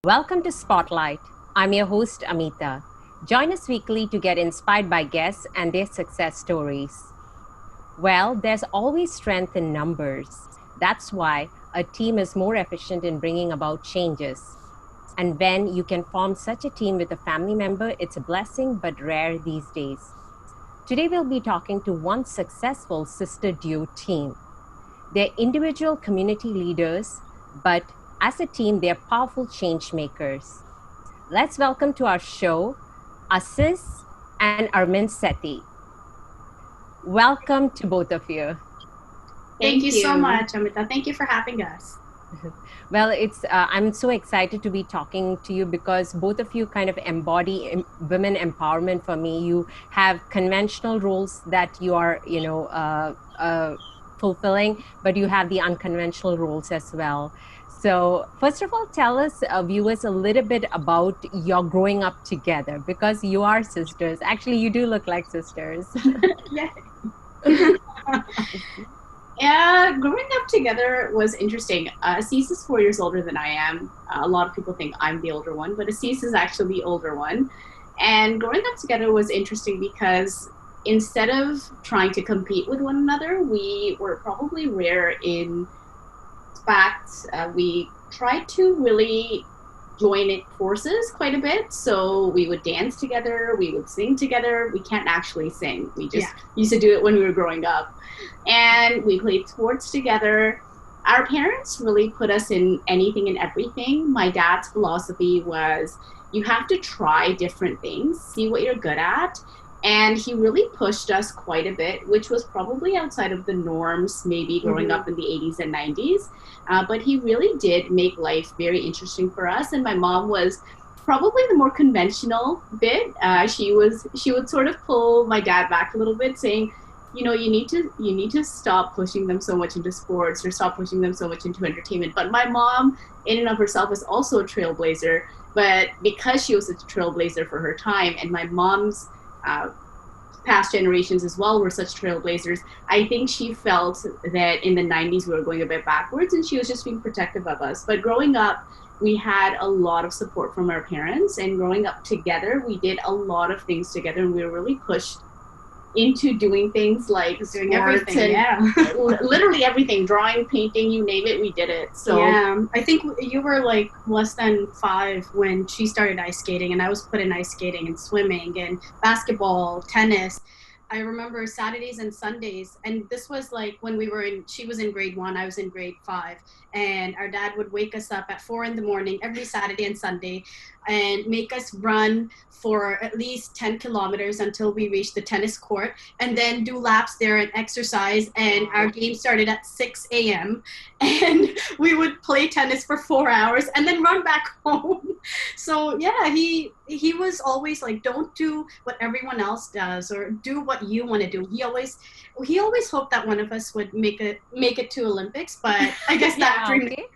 Welcome to Spotlight. I'm your host, Amitha. Join us weekly to get inspired by guests and their success stories. Well, there's always strength in numbers. That's why a team is more efficient in bringing about changes. And when you can form such a team with a family member, it's a blessing but rare these days. Today we'll be talking to one successful sister duo team. They're individual community leaders, but as a team, they're powerful change makers. Let's welcome to our show, Asis and Armin Sethi. Welcome to both of you. Thank you so much, Amitha. Thank you for having us. Well, I'm so excited to be talking to you because both of you kind of embody women empowerment for me. You have conventional roles that you are, fulfilling, but you have the unconventional roles as well. So first of all, tell us, viewers, a little bit about your growing up together, because you are sisters. Actually, you do look like sisters. Yeah, growing up together was interesting. Asis is 4 years older than I am. A lot of people think I'm the older one, but Asis is actually the older one. And growing up together was interesting because instead of trying to compete with one another, we were probably rare in fact. We tried to really join it forces quite a bit. So we would dance together, we would sing together. We can't actually sing. We just used to do it when we were growing up. And we played sports together. Our parents really put us in anything and everything. My dad's philosophy was you have to try different things, see what you're good at. And he really pushed us quite a bit, which was probably outside of the norms, maybe growing up in the 80s and 90s. But he really did make life very interesting for us. And my mom was probably the more conventional bit. She would sort of pull my dad back a little bit, saying, you know, you need to stop pushing them so much into sports or stop pushing them so much into entertainment. But my mom, in and of herself, is also a trailblazer. But because she was a trailblazer for her time, and my mom's past generations as well were such trailblazers, I think she felt that in the 90s we were going a bit backwards, and she was just being protective of us. But growing up, we had a lot of support from our parents, and growing up together, we did a lot of things together, and we were really pushed into doing things like doing everything, literally everything, drawing, painting, you name it, we did it. So yeah, I think you were like less than 5 when she started ice skating, and I was put in ice skating and swimming and basketball, tennis. I remember Saturdays and Sundays, and this was like when she was in grade 1, I was in grade 5, and our dad would wake us up at 4 in the morning every Saturday and Sunday and make us run for at least 10 kilometers until we reached the tennis court, and then do laps there and exercise. And our game started at 6 a.m. and we would play tennis for 4 hours and then run back home. So yeah, he was always like, don't do what everyone else does, or do what you want to do. He always hoped that one of us would make it to Olympics, but I guess that dream. Okay.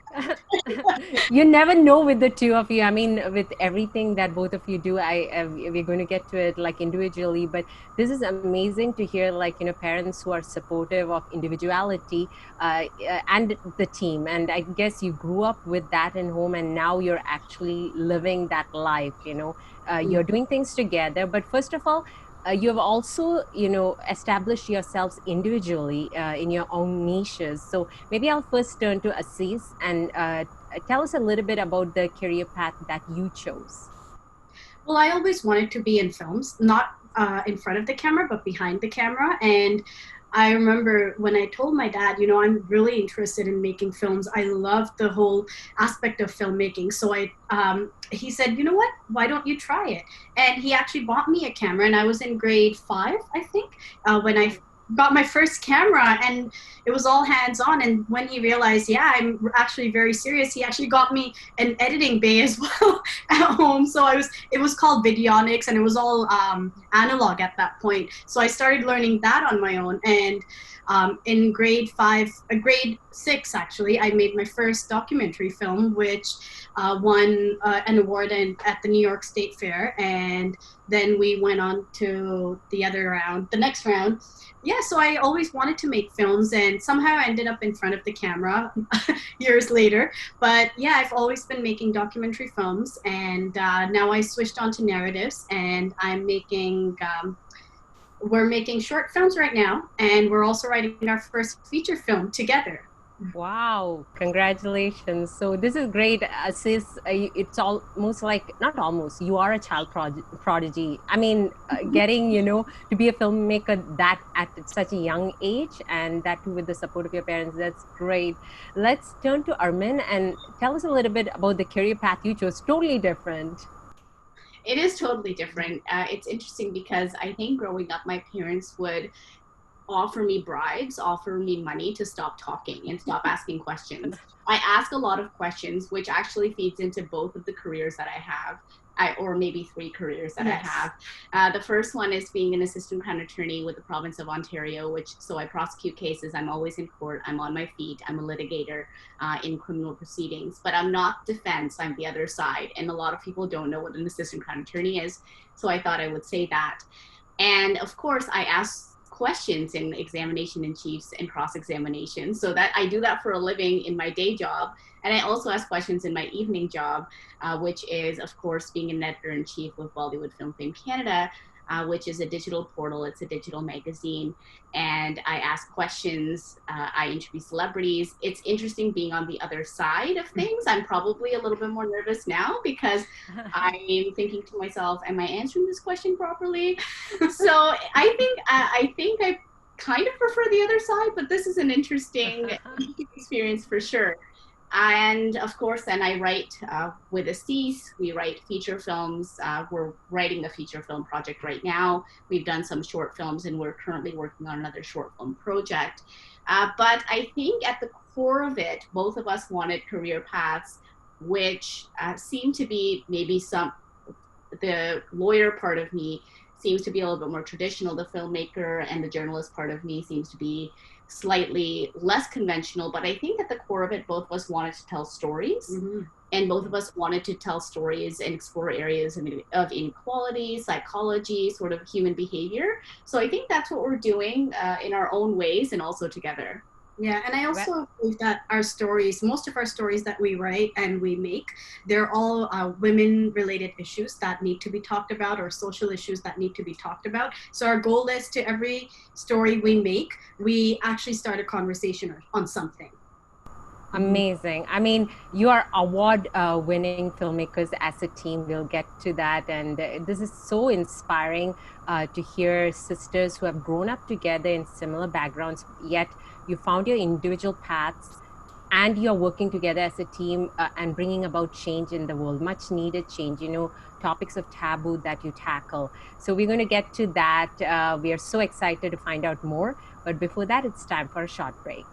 You never know with the two of you. I mean, with everything that both of you do, we're going to get to it like individually, but this is amazing to hear, like, parents who are supportive of individuality and the team. And I guess you grew up with that in home, and now you're actually living that life. You're doing things together. But first of all, you have also, established yourselves individually in your own niches. So maybe I'll first turn to Asis and tell us a little bit about the career path that you chose. Well, I always wanted to be in films, not in front of the camera, but behind the camera. And I remember when I told my dad, I'm really interested in making films. I love the whole aspect of filmmaking. So he said, you know what, why don't you try it? And he actually bought me a camera, and I was in grade 5, I think, when I got my first camera, and it was all hands on. And when he realized, yeah, I'm actually very serious, he actually got me an editing bay as well at home. So it was called Videonics, and it was all analog at that point. So I started learning that on my own. And in grade 6 actually, I made my first documentary film, which won an award at the New York State Fair. And then we went on to the next round. yeah, so I always wanted to make films, and somehow I ended up in front of the camera years later. But yeah, I've always been making documentary films, and now I switched on to narratives, and we're making short films right now, and we're also writing our first feature film together. Wow, congratulations. So this is great. Sis, it's almost like, not almost, you are a child prodigy. I mean, getting, to be a filmmaker that at such a young age, and that too with the support of your parents, that's great. Let's turn to Armin and tell us a little bit about the career path you chose. Totally different. It is totally different. It's interesting because I think growing up, my parents would offer me bribes, offer me money to stop talking and stop asking questions. I ask a lot of questions, which actually feeds into both of the careers that I have. Or maybe 3 careers that Yes. I have. The first one is being an assistant crown attorney with the province of Ontario, so I prosecute cases. I'm always in court. I'm on my feet. I'm a litigator in criminal proceedings, but I'm not defense. I'm the other side. And a lot of people don't know what an assistant crown attorney is. So I thought I would say that. And of course, I ask questions in examination in chiefs and cross-examination, so that I do that for a living in my day job. And I also ask questions in my evening job, which is, of course, being an editor-in-chief with Bollywood Film Fame Canada, which is a digital portal. It's a digital magazine. And I ask questions. I interview celebrities. It's interesting being on the other side of things. I'm probably a little bit more nervous now because I'm thinking to myself, am I answering this question properly? So I think I kind of prefer the other side, but this is an interesting experience for sure. And of course, then I write with Asis. We write feature films. We're writing a feature film project right now. We've done some short films, and we're currently working on another short film project. But I think at the core of it, both of us wanted career paths which seem to be maybe the lawyer part of me seems to be a little bit more traditional. The filmmaker and the journalist part of me seems to be slightly less conventional, but I think at the core of it, both of us wanted to tell stories. Mm-hmm. And both of us wanted to tell stories and explore areas of inequality, psychology, sort of human behavior. So I think that's what we're doing in our own ways and also together. Yeah, and I also believe that most of our stories that we write and we make, they're all women-related issues that need to be talked about, or social issues that need to be talked about. So our goal is to every story we make, we actually start a conversation on something. Amazing. I mean, you are award-winning filmmakers as a team. We'll get to that. And this is so inspiring to hear sisters who have grown up together in similar backgrounds, yet you found your individual paths and you're working together as a team and bringing about change in the world, much needed change, topics of taboo that you tackle. So we're going to get to that. We are so excited to find out more. But before that, it's time for a short break.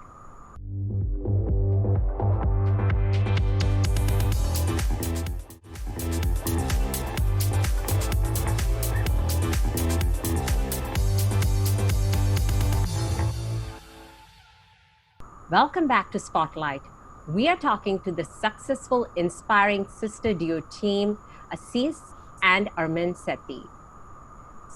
Welcome back to Spotlight. We are talking to the successful, inspiring sister duo team, Asis and Armin Sethi.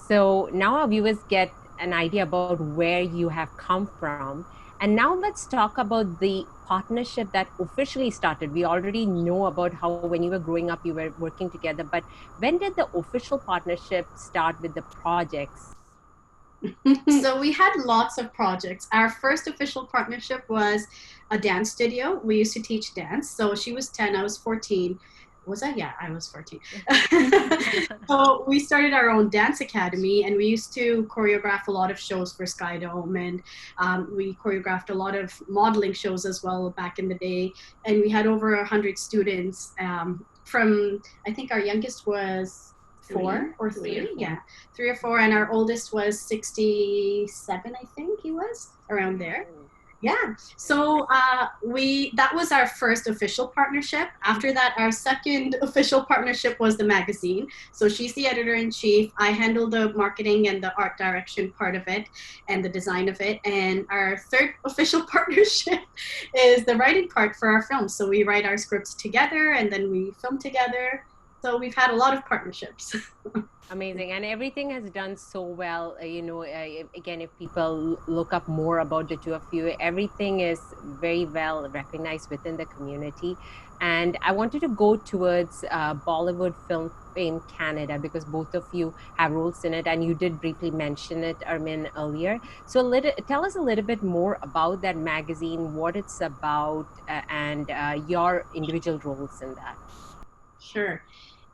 So now our viewers get an idea about where you have come from. And now let's talk about the partnership that officially started. We already know about how when you were growing up, you were working together. But when did the official partnership start with the projects? So we had lots of projects. Our first official partnership was a dance studio. We used to teach dance. So she was 10, I was 14. Was I? Yeah, I was 14. So we started our own dance academy, and we used to choreograph a lot of shows for Skydome, and we choreographed a lot of modeling shows as well back in the day. And we had over 100 students from, I think our youngest was 4 or 3, yeah, 3 or 4, and our oldest was 67, I think he was around there. Yeah, so that was our first official partnership. After that, our second official partnership was the magazine. So she's the editor-in-chief. I handle the marketing and the art direction part of it and the design of it. And our third official partnership is the writing part for our films. So we write our scripts together, and then we film together. So we've had a lot of partnerships. Amazing. And everything has done so well. Again, if people look up more about the two of you, everything is very well recognized within the community. And I wanted to go towards Bollywood Film Fame Canada, because both of you have roles in it, and you did briefly mention it, Armin, earlier. So tell us a little bit more about that magazine, what it's about, and your individual roles in that. Sure.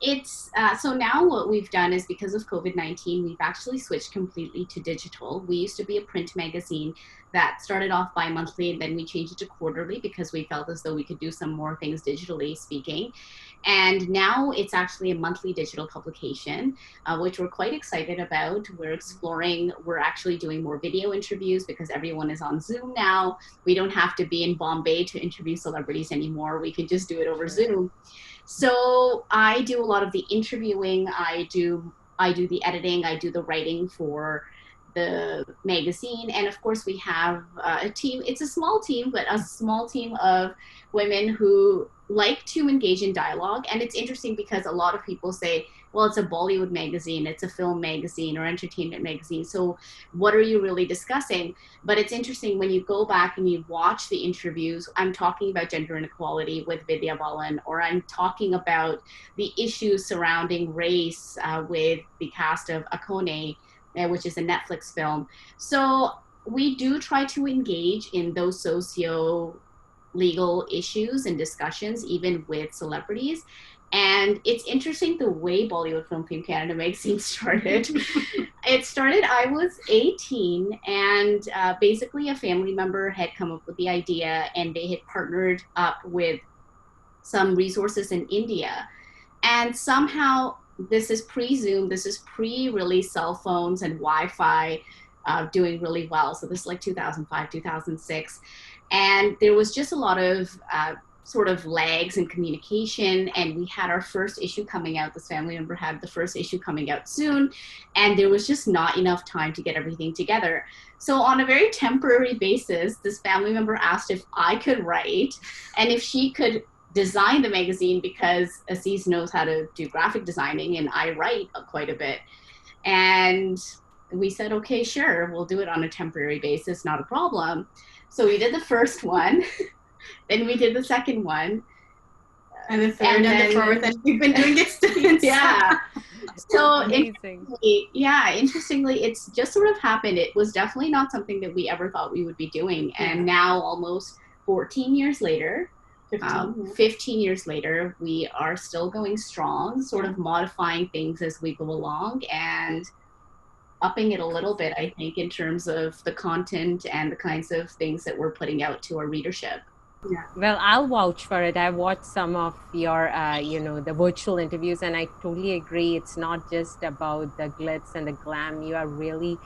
It's so now what we've done is, because of COVID-19, we've actually switched completely to digital. We used to be a print magazine that started off bi-monthly, and then we changed it to quarterly because we felt as though we could do some more things digitally speaking. And now it's actually a monthly digital publication, which we're quite excited about. We're actually doing more video interviews because everyone is on Zoom now. We don't have to be in Bombay to interview celebrities anymore. We can just do it over Zoom. So I do a lot of the interviewing. I do the editing. I do the writing for the magazine. And of course, we have a team. It's a small team, but a small team of women who like to engage in dialogue. And it's interesting because a lot of people say, well, it's a Bollywood magazine, it's a film magazine or entertainment magazine, so what are you really discussing? But it's interesting when you go back and you watch the interviews. I'm talking about gender inequality with Vidya Balan, or I'm talking about the issues surrounding race with the cast of Akone, which is a Netflix film. So we do try to engage in those socio-legal issues and discussions, even with celebrities. And it's interesting the way Bollywood Film Fame Canada magazine started. I was 18, and basically a family member had come up with the idea, and they had partnered up with some resources in India. And somehow, this is pre-Zoom, this is pre-really cell phones and Wi-Fi doing really well. So this is like 2005, 2006. And there was just a lot of sort of lags in communication, and we had our first issue coming out. This family member had the first issue coming out soon, and there was just not enough time to get everything together. So on a very temporary basis, this family member asked if I could write and if she could design the magazine, because Asis knows how to do graphic designing and I write quite a bit. And we said, okay, sure, we'll do it on a temporary basis, not a problem. So we did the first one. Then we did the second one. And the third and the fourth, and we've been doing it since. Yeah. So interestingly, it's just sort of happened. It was definitely not something that we ever thought we would be doing. And now, almost 14 years later, 15 years later, we are still going strong, sort of modifying things as we go along and upping it a little bit, I think, in terms of the content and the kinds of things that we're putting out to our readership. Yeah. Well, I'll vouch for it. I've watched some of your, the virtual interviews, and I totally agree. It's not just about the glitz and the glam. You are really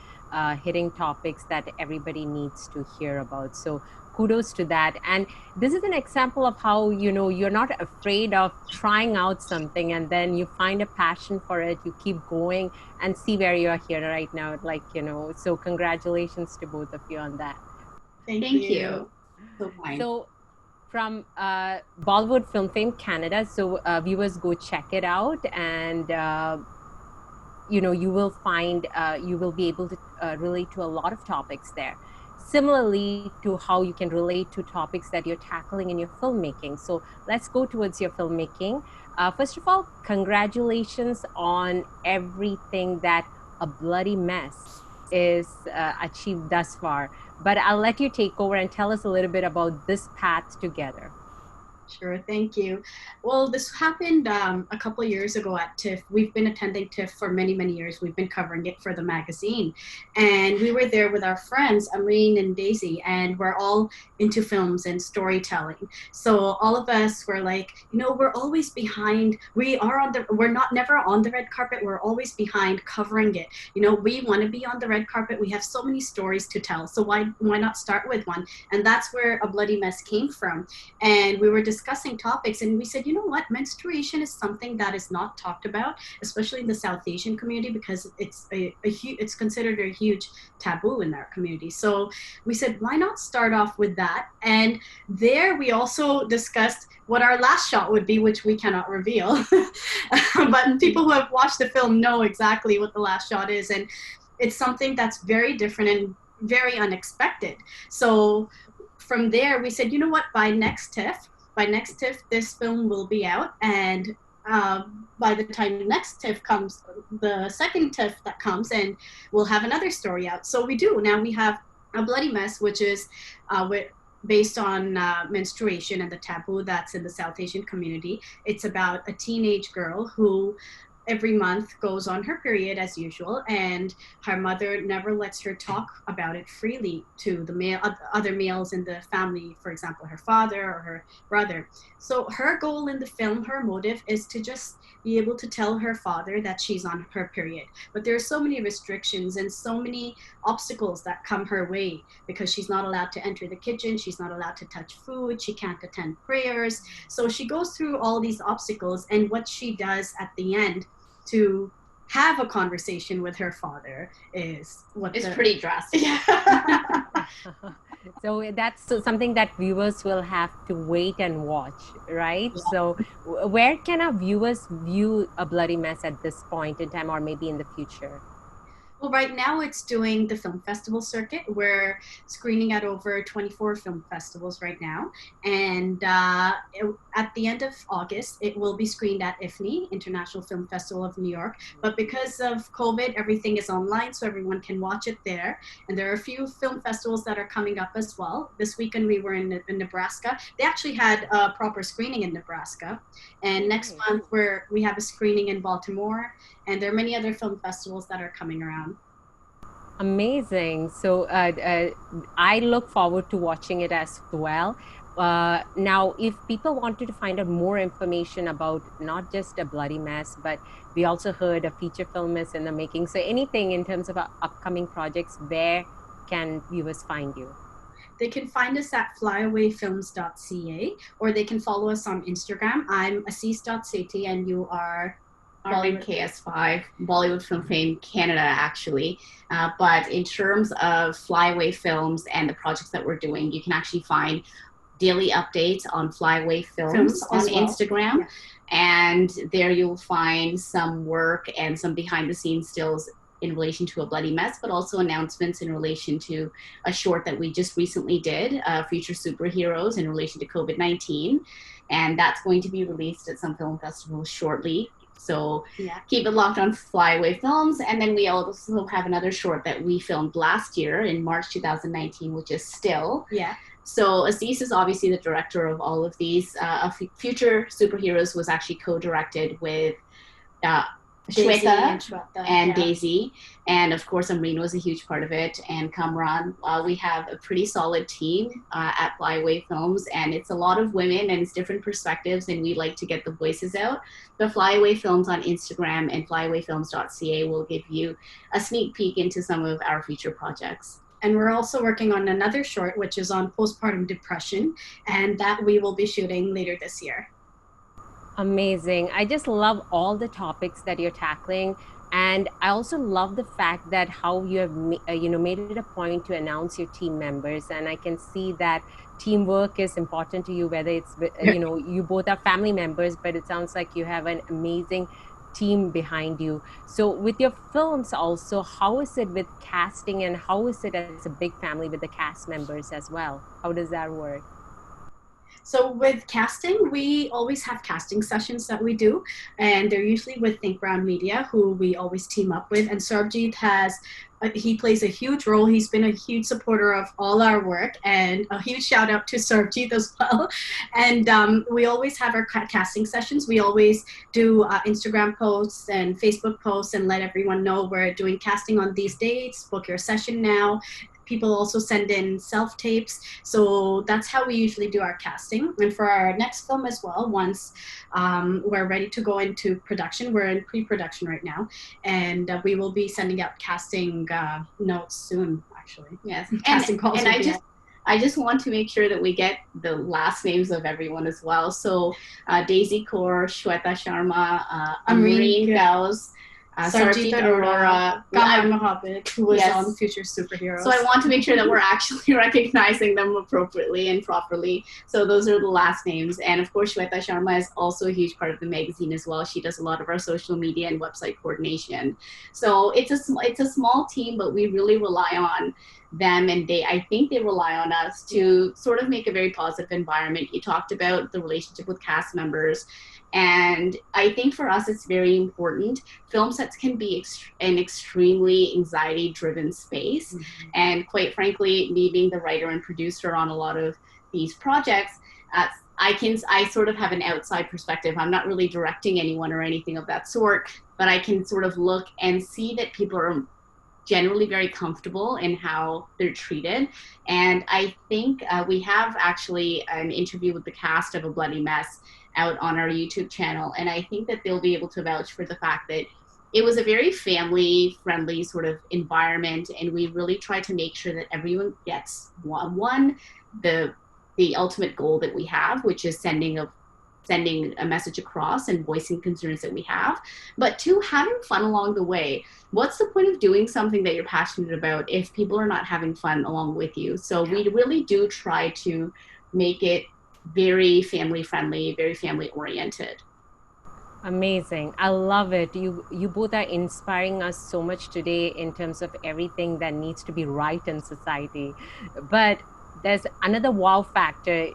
hitting topics that everybody needs to hear about. So kudos to that. And this is an example of how, you're not afraid of trying out something, and then you find a passion for it. You keep going and see where you are here right now. So congratulations to both of you on that. Thank you. So from Bollywood Film Fame Canada, so viewers go check it out, and you will find you will be able to relate to a lot of topics there, similarly to how you can relate to topics that you're tackling in your filmmaking. So let's go towards your filmmaking. First of all, congratulations on everything that A Bloody Mess is achieved thus far. But I'll let you take over and tell us a little bit about this path together. Sure, thank you. Well, this happened a couple of years ago at TIFF. We've been attending TIFF for many, many years. We've been covering it for the magazine. And we were there with our friends, Armin and Daisy, and we're all into films and storytelling. So all of us were like, we're always behind. We're never on the red carpet. We're always behind covering it. We want to be on the red carpet. We have so many stories to tell. So why not start with one? And that's where A Bloody Mess came from. And we were discussing discussing topics, and we said, you know what, menstruation is something that is not talked about, especially in the South Asian community, because it's considered a huge taboo in our community. So we said, why not start off with that? And there we also discussed what our last shot would be, which we cannot reveal. But people who have watched the film know exactly what the last shot is, and it's something that's very different and very unexpected. So from there, we said, you know what, by next TIFF, this film will be out. And by the time next TIFF comes, the second TIFF that comes, and we'll have another story out. So we do. Now we have A Bloody Mess, which is based on menstruation and the taboo that's in the South Asian community. It's about a teenage girl who every month goes on her period as usual, and her mother never lets her talk about it freely to the other males in the family, for example, her father or her brother. So her goal in the film, her motive, is to just be able to tell her father that she's on her period. But there are so many restrictions and so many obstacles that come her way, because she's not allowed to enter the kitchen, she's not allowed to touch food, she can't attend prayers. So she goes through all these obstacles, and what she does at the end to have a conversation with her father is pretty drastic. Yeah. So that's something that viewers will have to wait and watch, right? Yeah. So where can our viewers view A Bloody Mess at this point in time, or maybe in the future? Well, right now it's doing the film festival circuit. We're screening at over 24 film festivals right now. And at the end of August, it will be screened at IFNI, International Film Festival of New York. But because of COVID, everything is online, so everyone can watch it there. And there are a few film festivals that are coming up as well. This weekend we were in Nebraska. They actually had a proper screening in Nebraska. And next month we have a screening in Baltimore. And there are many other film festivals that are coming around. Amazing. So I look forward to watching it as well. Now, if people wanted to find out more information about not just A Bloody Mess, but we also heard a feature film is in the making. So anything in terms of our upcoming projects, where can viewers find you? They can find us at flyawayfilms.ca, or they can follow us on Instagram. I'm Asis.Sethi, and you are... Armin KS5, Bollywood Film Fame Canada, actually. But in terms of Flyaway Films and the projects that we're doing, you can actually find daily updates on Flyaway Films on Instagram. Yeah. And there you'll find some work and some behind-the-scenes stills in relation to A Bloody Mess, but also announcements in relation to a short that we just recently did, Future Superheroes, in relation to COVID-19. And that's going to be released at some film festivals shortly. So keep it locked on Flyaway Films. And then we also have another short that we filmed last year in March 2019, which is Still. Yeah. So Asis is obviously the director of all of these. Future Superheroes was actually co-directed with Shweta and Daisy, and of course Amreen was a huge part of it, and Kamran. We have a pretty solid team at Flyaway Films, and it's a lot of women and it's different perspectives, and we like to get the voices out. The Flyaway Films on Instagram and flyawayfilms.ca will give you a sneak peek into some of our future projects. And we're also working on another short, which is on postpartum depression, and that we will be shooting later this year. Amazing. I just love all the topics that you're tackling. And I also love the fact that how you have made it a point to announce your team members. And I can see that teamwork is important to you, whether it's, you both are family members, but it sounds like you have an amazing team behind you. So with your films also, how is it with casting, and how is it as a big family with the cast members as well? How does that work? So with casting, we always have casting sessions that we do, and they're usually with Think Brown Media, who we always team up with. And Sarbjeet he plays a huge role. He's been a huge supporter of all our work, and a huge shout out to Sarbjeet as well. And we always have our casting sessions. We always do Instagram posts and Facebook posts and let everyone know we're doing casting on these dates, book your session now. People also send in self-tapes. So that's how we usually do our casting. And for our next film as well, once we're ready to go into production, we're in pre-production right now, and we will be sending out casting notes soon, actually. Yes. Casting calls. And I just want to make sure that we get the last names of everyone as well. So Daisy Kaur, Shweta Sharma, Amreen Gauss, Sarjit Sarjit Arora, Arora. Kamar Mohabit, who was Yes. on Future Superheroes. So I want to make sure that we're actually recognizing them appropriately and properly. So those are the last names. And of course, Shweta Sharma is also a huge part of the magazine as well. She does a lot of our social media and website coordination. So it's a small team, but we really rely on them, and I think they rely on us to sort of make a very positive environment. You talked about the relationship with cast members, and I think for us it's very important. Film sets can be an extremely anxiety-driven space, and quite frankly, me being the writer and producer on a lot of these projects, I sort of have an outside perspective. I'm not really directing anyone or anything of that sort, but I can sort of look and see that people are generally very comfortable in how they're treated. And I think we have actually an interview with the cast of A Bloody Mess out on our YouTube channel. And I think that they'll be able to vouch for the fact that it was a very family friendly sort of environment. And we really try to make sure that everyone gets the ultimate goal that we have, which is sending a message across and voicing concerns that we have, but two, having fun along the way. What's the point of doing something that you're passionate about if people are not having fun along with you? So we really do try to make it very family friendly, very family oriented. Amazing. I love it. You both are inspiring us so much today in terms of everything that needs to be right in society. But there's another wow factor.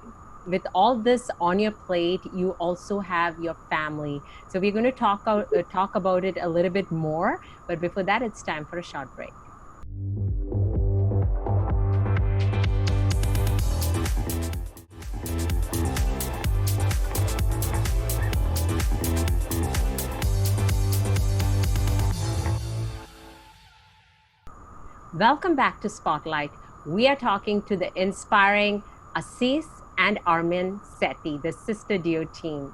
With all this on your plate, you also have your family. So we're going to talk about it a little bit more. But before that, it's time for a short break. Welcome back to Spotlight. We are talking to the inspiring Asis and Armin Sethi, the sister duo team.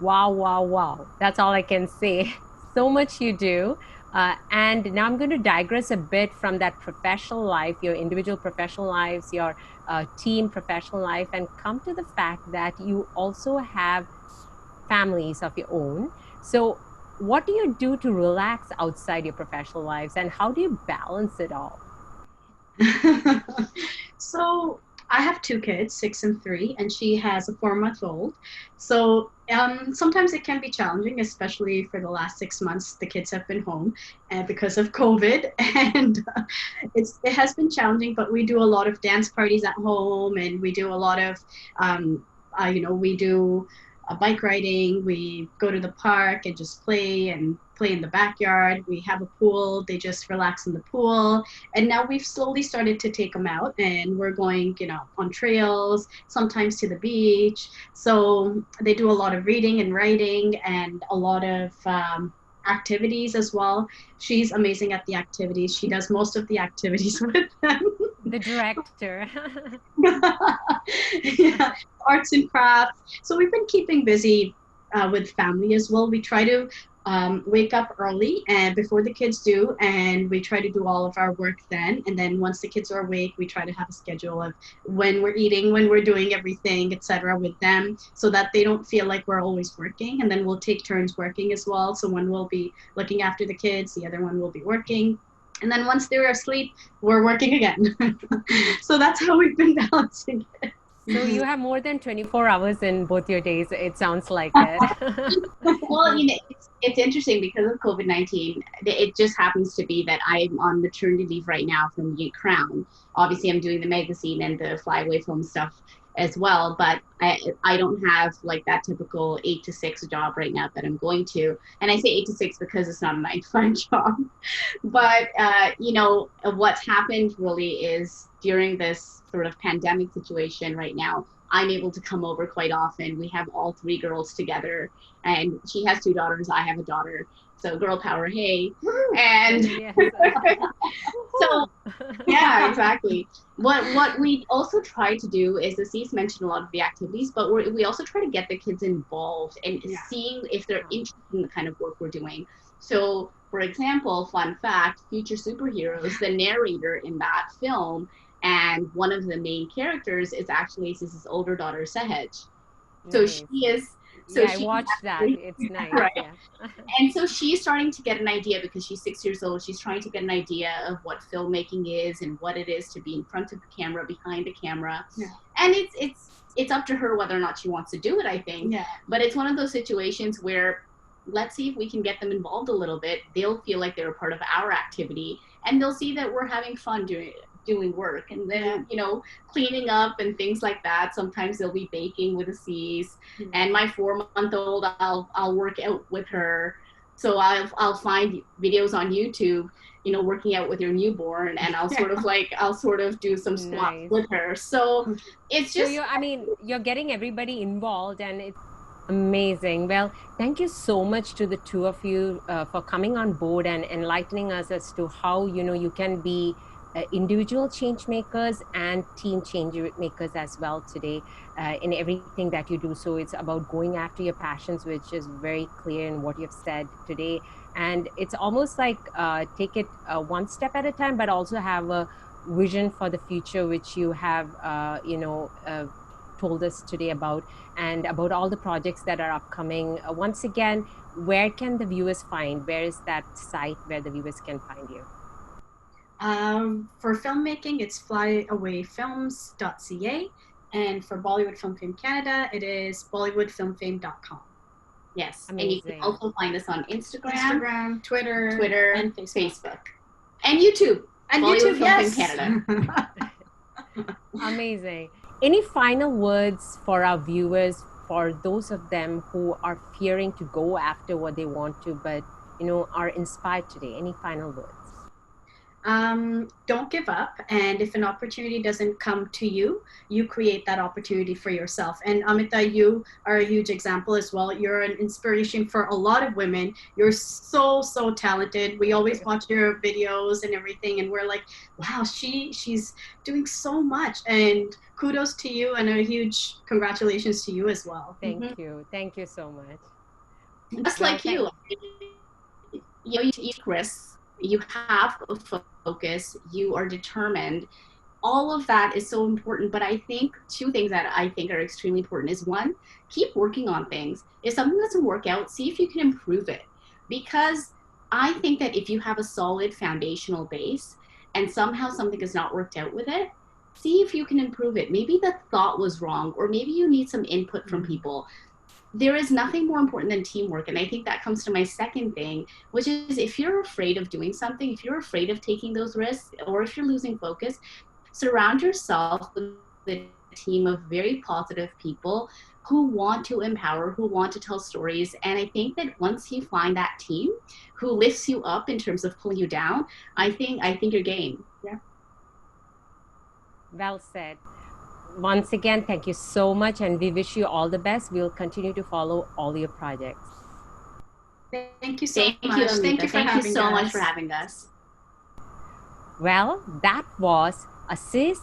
Wow, wow, wow. That's all I can say. So much you do. And now I'm going to digress a bit from that professional life, your individual professional lives, your team professional life, and come to the fact that you also have families of your own. So what do you do to relax outside your professional lives, and how do you balance it all? So I have two kids, 6 and 3, and she has a 4-month-old. So sometimes it can be challenging, especially for the last 6 months. The kids have been home because of COVID, and it has been challenging. But we do a lot of dance parties at home, and we do a lot of, we do bike riding. We go to the park and just play in the backyard. We have a pool. They just relax in the pool. And now we've slowly started to take them out, and we're going, on trails, sometimes to the beach. So they do a lot of reading and writing and a lot of activities as well. She's amazing at the activities. She does most of the activities with them. The director. Yeah, arts and crafts. So we've been keeping busy with family as well. We try to wake up early and before the kids do, and we try to do all of our work then. And then once the kids are awake, we try to have a schedule of when we're eating, when we're doing everything, etc. with them, so that they don't feel like we're always working. And then we'll take turns working as well. So one will be looking after the kids, the other one will be working. And then once they're asleep, we're working again. So that's how we've been balancing it. So you have more than 24 hours in both your days. It sounds like it. Well, it's interesting because of COVID-19. It just happens to be that I'm on maternity leave right now from the Crown. Obviously, I'm doing the magazine and the flyaway film stuff as well, but I don't have like that typical 8 to 6 job right now that I'm going to. And I say 8 to 6 because it's not a 9 to 5 job. But what's happened really is during this sort of pandemic situation right now, I'm able to come over quite often. We have all 3 girls together, and she has 2 daughters. I have a daughter. So girl power, hey. And Yes. so, yeah, exactly. What we also try to do is, Asis mentioned a lot of the activities, but we also try to get the kids involved and seeing if they're interested in the kind of work we're doing. So, for example, fun fact, Future Superheroes, the narrator in that film And one of the main characters is actually Asis's older daughter, Sehej. So Nice. she is. So Yeah, I she watched that. It's nice. right. Yeah. And so she's starting to get an idea because she's 6 years old. She's trying to get an idea of what filmmaking is and what it is to be in front of the camera, behind the camera. Yeah. And it's up to her whether or not she wants to do it, I think. Yeah. But it's one of those situations where let's see if we can get them involved a little bit. They'll feel like they're a part of our activity, and they'll see that we're having fun doing work, and then cleaning up and things like that. Sometimes they'll be baking with Asis, and my 4-month-old, I'll work out with her. So I'll find videos on YouTube, working out with your newborn, and I'll sort of do some squats Nice. with her. So it's just you're getting everybody involved, and it's amazing. Well, thank you so much to the two of you for coming on board and enlightening us as to how you can be individual change makers and team change makers as well today in everything that you do. So it's about going after your passions, which is very clear in what you've said today. And it's almost like take it one step at a time, but also have a vision for the future, which you have told us today about, and about all the projects that are upcoming. Once again, where can the viewers where is that site where the viewers can find you? For filmmaking, it's flyawayfilms.ca, and for Bollywood Film Fame Canada, it is bollywoodfilmfame.com. Yes, amazing. And you can also find us on Instagram, Twitter, and Facebook. And YouTube. And Bollywood YouTube, Film yes. Fame Canada. Amazing. Any final words for our viewers, for those of them who are fearing to go after what they want to, but are inspired today? Any final words? Don't give up, and if an opportunity doesn't come to you, you create that opportunity for yourself. And Amitha, you are a huge example as well. You're an inspiration for a lot of women. You're so talented. We always watch your videos and everything, and we're like, wow, she's doing so much. And kudos to you, and a huge congratulations to you as well. Thank you so much. Just like you take risks. You have a focus, you are determined. All of that is so important. But I think two things that I think are extremely important is, one, keep working on things. If something doesn't work out, see if you can improve it. Because I think that if you have a solid foundational base and somehow something has not worked out with it, see if you can improve it. Maybe the thought was wrong, or maybe you need some input from people. There is nothing more important than teamwork. And I think that comes to my second thing, which is, if you're afraid of doing something, if you're afraid of taking those risks, or if you're losing focus, surround yourself with a team of very positive people who want to empower, who want to tell stories. And I think that once you find that team who lifts you up in terms of pulling you down, I think you're game. Yeah. Well said. Once again, thank you so much, and we wish you all the best. We'll continue to follow all your projects. Thank you so much. Thank you so much for having us. Well, that was Asis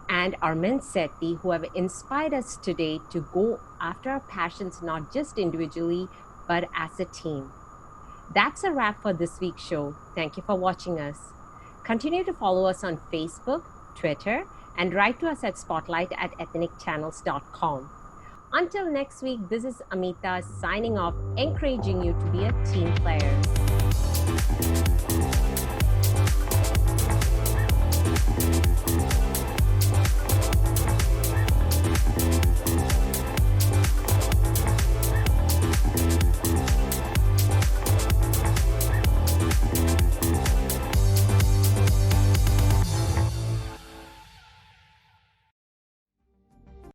and Armin Sethi, who have inspired us today to go after our passions, not just individually, but as a team. That's a wrap for this week's show. Thank you for watching us. Continue to follow us on Facebook, Twitter, and write to us at spotlight@ethnicchannels.com. Until next week, this is Amitha signing off, encouraging you to be a team player.